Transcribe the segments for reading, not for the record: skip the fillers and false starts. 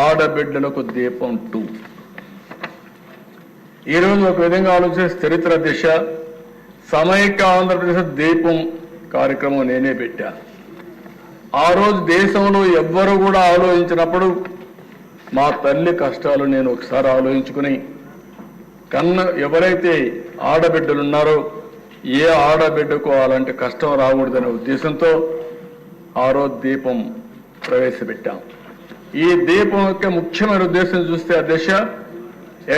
ఆడబిడ్డలకు దీపం 2. ఈరోజు ఒక విధంగా ఆలోచిస్తే చరిత్ర దిశ సమైక్య ఆంధ్రప్రదేశ్ దీపం కార్యక్రమం నేనే పెట్టా. ఆ రోజు దేశంలో ఎవ్వరూ కూడా ఆలోచించినప్పుడు మా తల్లి కష్టాలు నేను ఒకసారి ఆలోచించుకుని ఎవరైతే ఆడబిడ్డలు ఉన్నారో ఏ ఆడబిడ్డకు అలాంటి కష్టం రాకూడదనే ఉద్దేశంతో ఆ రోజు దీపం ప్రవేశపెట్టాం. ఈ దీపం యొక్క ముఖ్యమైన ఉద్దేశం చూస్తే ఆ దిశ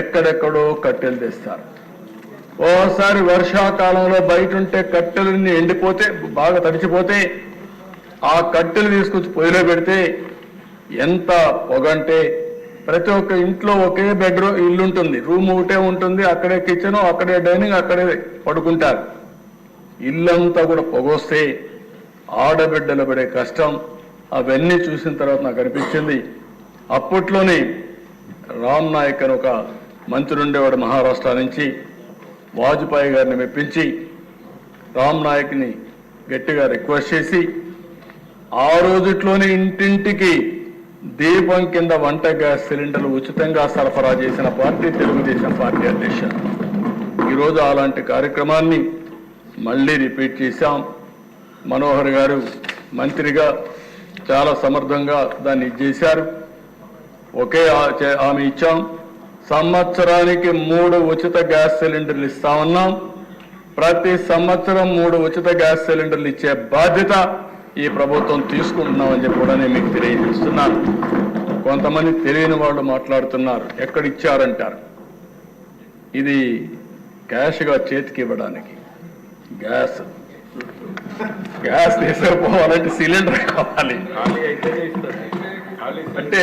ఎక్కడెక్కడో కట్టెలు తెస్తారు. ఓసారి వర్షాకాలంలో బయట ఉంటే కట్టెలన్నీ ఎండిపోతే బాగా తడిచిపోతే ఆ కట్టెలు తీసుకొచ్చి పొయ్యిలో పెడితే ఎంత పొగంటే ప్రతి ఒక్క ఇంట్లో ఒకే బెడ్రూమ్ ఇల్లు ఉంటుంది, రూమ్ ఒకటే ఉంటుంది, అక్కడే కిచెన్, అక్కడే డైనింగ్, అక్కడే పడుకుంటారు. ఇల్లంతా కూడా పొగొస్తే ఆడబిడ్డలు పడే కష్టం అవన్నీ చూసిన తర్వాత నాకు అనిపించింది. అప్పట్లోనే రామ్ నాయక్ అని ఒక మంత్రి ఉండేవాడు మహారాష్ట్ర నుంచి, వాజ్పేయి గారిని మెప్పించి రామ్ నాయక్ని గట్టిగా రిక్వెస్ట్ చేసి ఆ రోజుట్లోనే ఇంటింటికి దీపం కింద వంట గ్యాస్ సిలిండర్లు ఉచితంగా సరఫరా చేసిన పార్టీ తెలుగుదేశం పార్టీ అధ్యక్ష. ఈరోజు అలాంటి కార్యక్రమాన్ని మళ్ళీ రిపీట్ చేశాం. మనోహర్ గారు మంత్రిగా చాలా సమర్థంగా దాన్ని చేశారు. ఒకే హామీ ఇచ్చాం, సంవత్సరానికి 3 ఉచిత గ్యాస్ సిలిండర్లు ఇస్తామన్నాం. ప్రతి సంవత్సరం 3 ఉచిత గ్యాస్ సిలిండర్లు ఇచ్చే బాధ్యత ఈ ప్రభుత్వం తీసుకుంటున్నామని చెప్పి కూడా నేను మీకు తెలియజేస్తున్నాను. కొంతమంది తెలియని వాళ్ళు మాట్లాడుతున్నారు, ఎక్కడిచ్చారంటారు. ఇది క్యాష్గా చేతికి ఇవ్వడానికి, గ్యాస్ తీసుకుపోవాలంటే సిలిండర్ కావాలి. అంటే